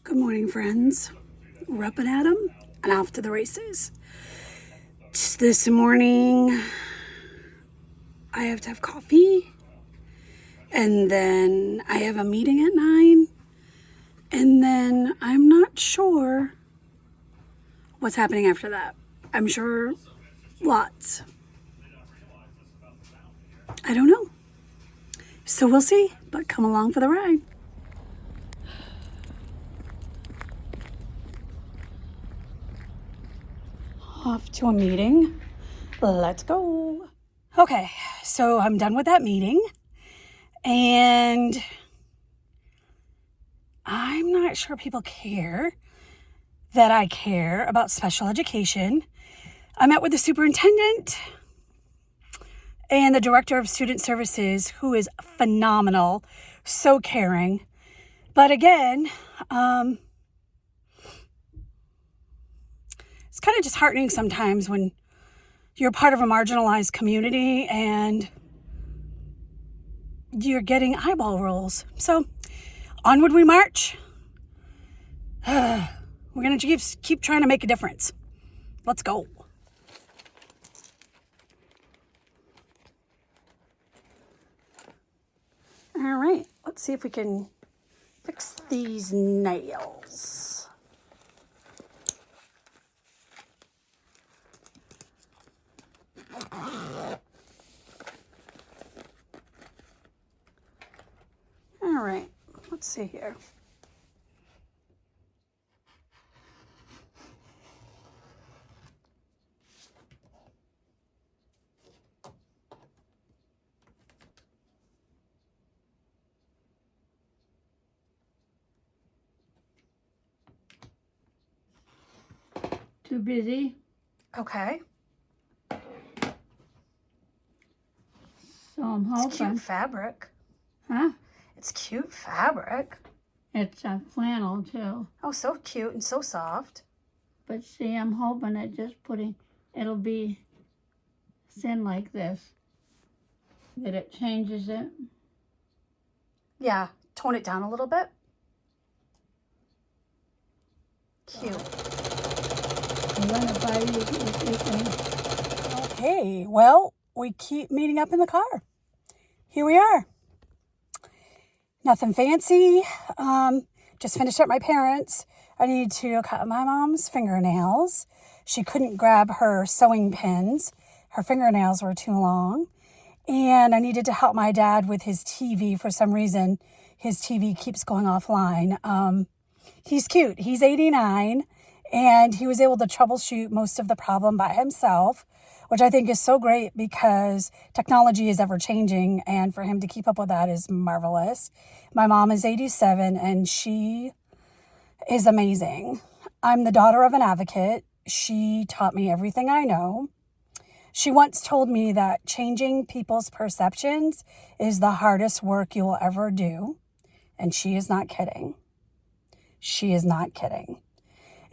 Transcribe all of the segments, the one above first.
Good morning, friends. We're up and at 'em and off to the races. This morning, I have to have coffee, and then I have a meeting at 9, and then I'm not sure what's happening after that. I'm sure lots. I don't know. So we'll see, but come along for the ride. Off to a meeting. Let's go. Okay, so I'm done with that meeting, and I'm not sure people care that I care about special education. I met with the superintendent and the director of student services, who is phenomenal, so caring. But again, it's kind of disheartening sometimes when you're part of a marginalized community and you're getting eyeball rolls. So onward we march. We're going to keep trying to make a difference. Let's go. All right, let's see if we can fix these nails. All right, let's see here. Too busy, Okay. so I'm It's cute hoping. fabric. Huh? It's cute fabric. It's a flannel too. Oh, so cute and so soft. But see, I'm hoping that it'll be thin like this. That it changes it. Yeah, tone it down a little bit. Cute. Run it by you if you can. Okay, well, we keep meeting up in the car. Here we are. Nothing fancy. Just finished at my parents'. I need to cut my mom's fingernails. She couldn't grab her sewing pins. Her fingernails were too long. And I needed to help my dad with his TV. For some reason, his TV keeps going offline. He's cute. He's 89, and he was able to troubleshoot most of the problem by himself, which I think is so great because technology is ever changing, and for him to keep up with that is marvelous. My mom is 87, and she is amazing. I'm the daughter of an advocate. She taught me everything I know. She once told me that changing people's perceptions is the hardest work you will ever do, and she is not kidding. She is not kidding.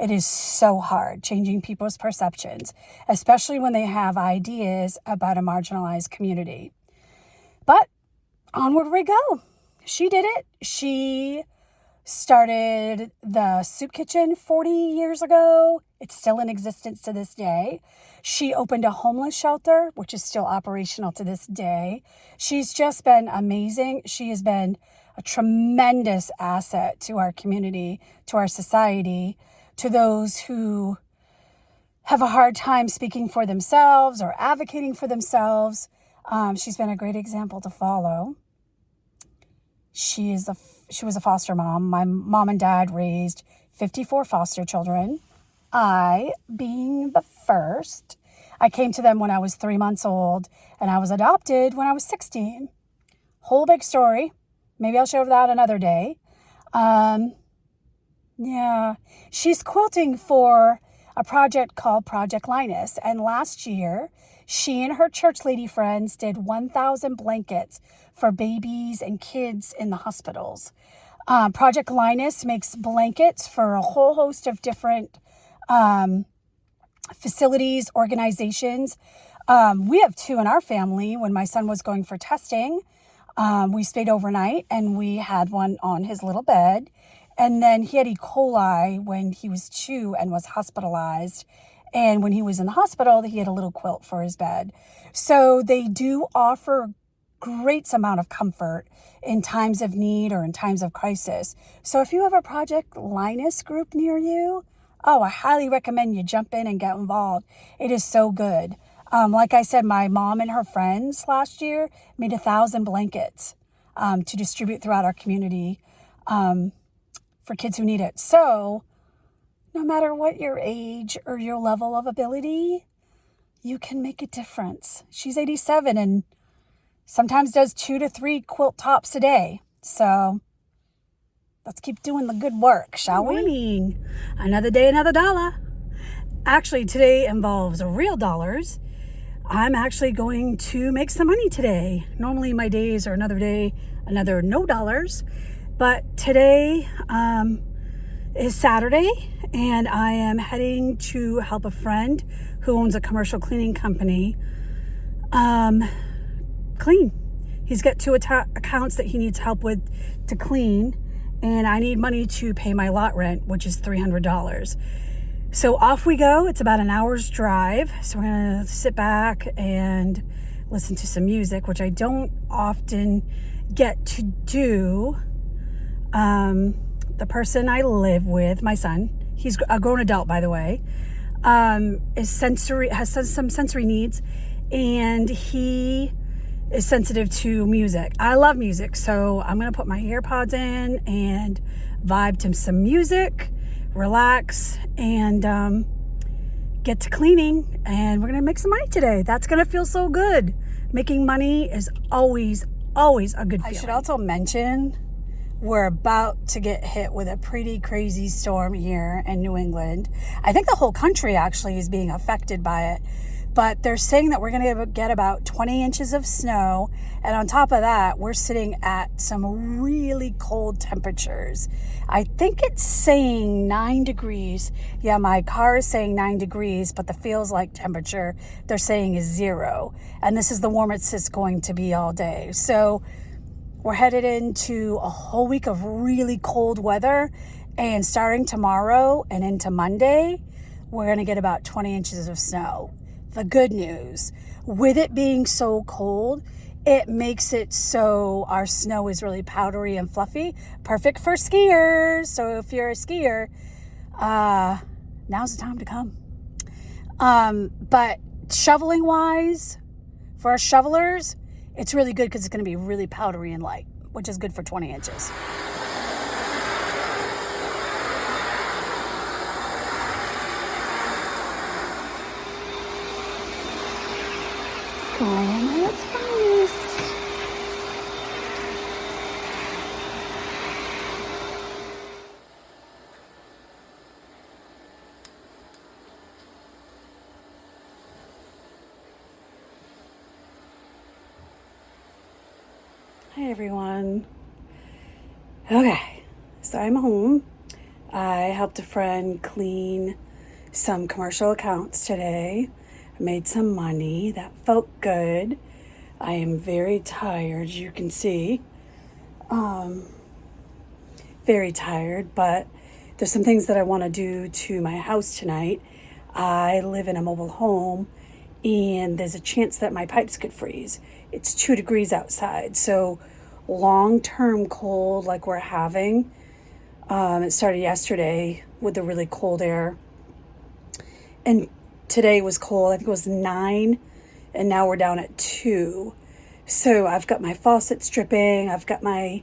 It is so hard changing people's perceptions, especially when they have ideas about a marginalized community. But onward we go. She did it. She started the soup kitchen 40 years ago. It's still in existence to this day. She opened a homeless shelter, which is still operational to this day. She's just been amazing. She has been a tremendous asset to our community, to our society, to those who have a hard time speaking for themselves or advocating for themselves. She's been a great example to follow. She was a foster mom. My mom and dad raised 54 foster children. I being the first. I came to them when I was 3 months old, and I was adopted when I was 16. Whole big story. Maybe I'll share that another day. Yeah, she's quilting for a project called Project Linus, and last year she and her church lady friends did 1,000 blankets for babies and kids in the hospitals. Project Linus makes blankets for a whole host of different facilities, organizations. We have 2 in our family. When my son was going for testing, we stayed overnight, and we had one on his little bed. And then he had E. coli when he was 2 and was hospitalized. And when he was in the hospital, he had a little quilt for his bed. So they do offer great amount of comfort in times of need or in times of crisis. So if you have a Project Linus group near you, oh, I highly recommend you jump in and get involved. It is so good. Like I said, my mom and her friends last year made 1,000 blankets to distribute throughout our community for kids who need it. So no matter what your age or your level of ability, you can make a difference. She's 87 and sometimes does 2 to 3 quilt tops a day. So let's keep doing the good work, shall we? Morning. Another day, another dollar. Actually, today involves real dollars. I'm actually going to make some money today. Normally my days are another day, another no dollars. But today is Saturday, and I am heading to help a friend who owns a commercial cleaning company clean. He's got 2 accounts that he needs help with to clean, and I need money to pay my lot rent, which is $300. So off we go. It's about an hour's drive. So we're going to sit back and listen to some music, which I don't often get to do. The person I live with, my son, he's a grown adult, by the way, has some sensory needs, and he is sensitive to music. I love music, so I'm going to put my AirPods in and vibe to some music, relax, and get to cleaning, and we're going to make some money today. That's going to feel so good. Making money is always a good feeling. I should also mention we're about to get hit with a pretty crazy storm here in New England. I think the whole country actually is being affected by it. But they're saying that we're going to get about 20 inches of snow. And on top of that, we're sitting at some really cold temperatures. I think it's saying 9 degrees. Yeah, my car is saying 9 degrees, but the feels like temperature they're saying is 0. And this is the warmest it's going to be all day. So we're headed into a whole week of really cold weather. And starting tomorrow and into Monday, we're going to get about 20 inches of snow. The good news, with it being so cold, it makes it so our snow is really powdery and fluffy, perfect for skiers. So if you're a skier, now's the time to come. But shoveling wise, for our shovelers, it's really good because it's going to be really powdery and light, which is good for 20 inches. Grandma's finest. Hi everyone. Okay, so I'm home. I helped a friend clean some commercial accounts today. Made some money. That felt good. I am very tired, as you can see. Very tired, but there's some things that I want to do to my house tonight. I live in a mobile home, and there's a chance that my pipes could freeze. It's 2 degrees outside, so long-term cold like we're having. It started yesterday with the really cold air, and today was cold. I think it was 9, and now we're down at 2. So I've got my faucets dripping. I've got my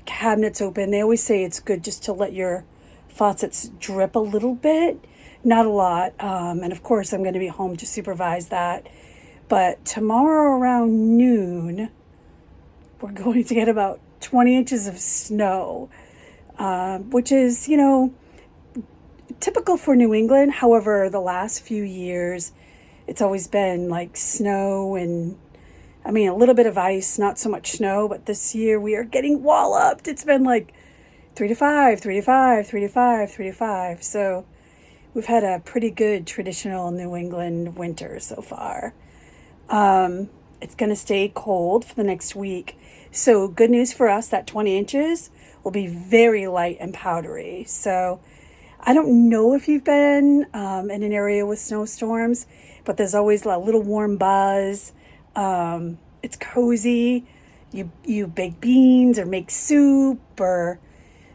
cabinets open. They always say it's good just to let your faucets drip a little bit, not a lot. And of course, I'm going to be home to supervise that. But tomorrow around noon, we're going to get about 20 inches of snow, which is, typical for New England. However, the last few years, it's always been like snow and, a little bit of ice, not so much snow. But this year we are getting walloped. It's been like 3 to 5, 3 to 5, 3 to 5, 3 to 5. So we've had a pretty good traditional New England winter so far. It's going to stay cold for the next week. So good news for us, that 20 inches will be very light and powdery. So I don't know if you've been in an area with snowstorms, but there's always a little warm buzz. It's cozy. You bake beans or make soup, or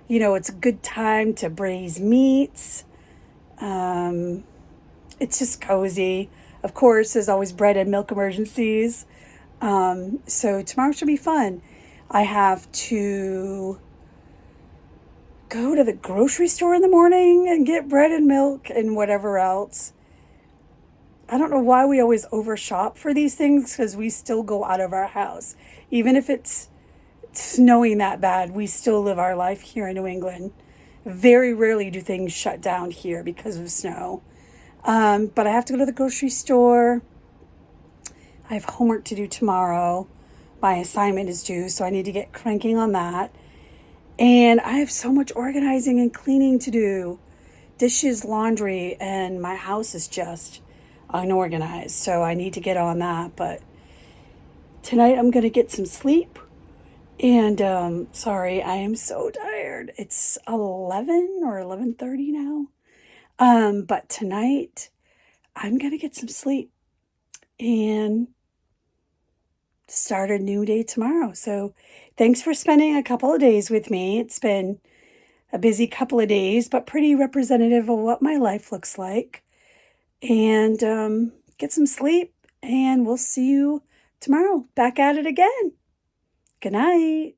it's a good time to braise meats. It's just cozy. Of course, there's always bread and milk emergencies. So tomorrow should be fun. I have to go to the grocery store in the morning and get bread and milk and whatever else. I don't know why we always overshop for these things, because we still go out of our house. Even if it's snowing that bad, we still live our life here in New England. Very rarely do things shut down here because of snow. But I have to go to the grocery store. I have homework to do tomorrow. My assignment is due, so I need to get cranking on that. And I have so much organizing and cleaning to do. Dishes, laundry, and my house is just unorganized. So I need to get on that. But tonight I'm going to get some sleep. And sorry, I am so tired. It's 11 or 11:30 now. But tonight I'm going to get some sleep and start a new day tomorrow. So thanks for spending a couple of days with me. It's been a busy couple of days, but pretty representative of what my life looks like. And get some sleep, and we'll see you tomorrow. Back at it again. Good night.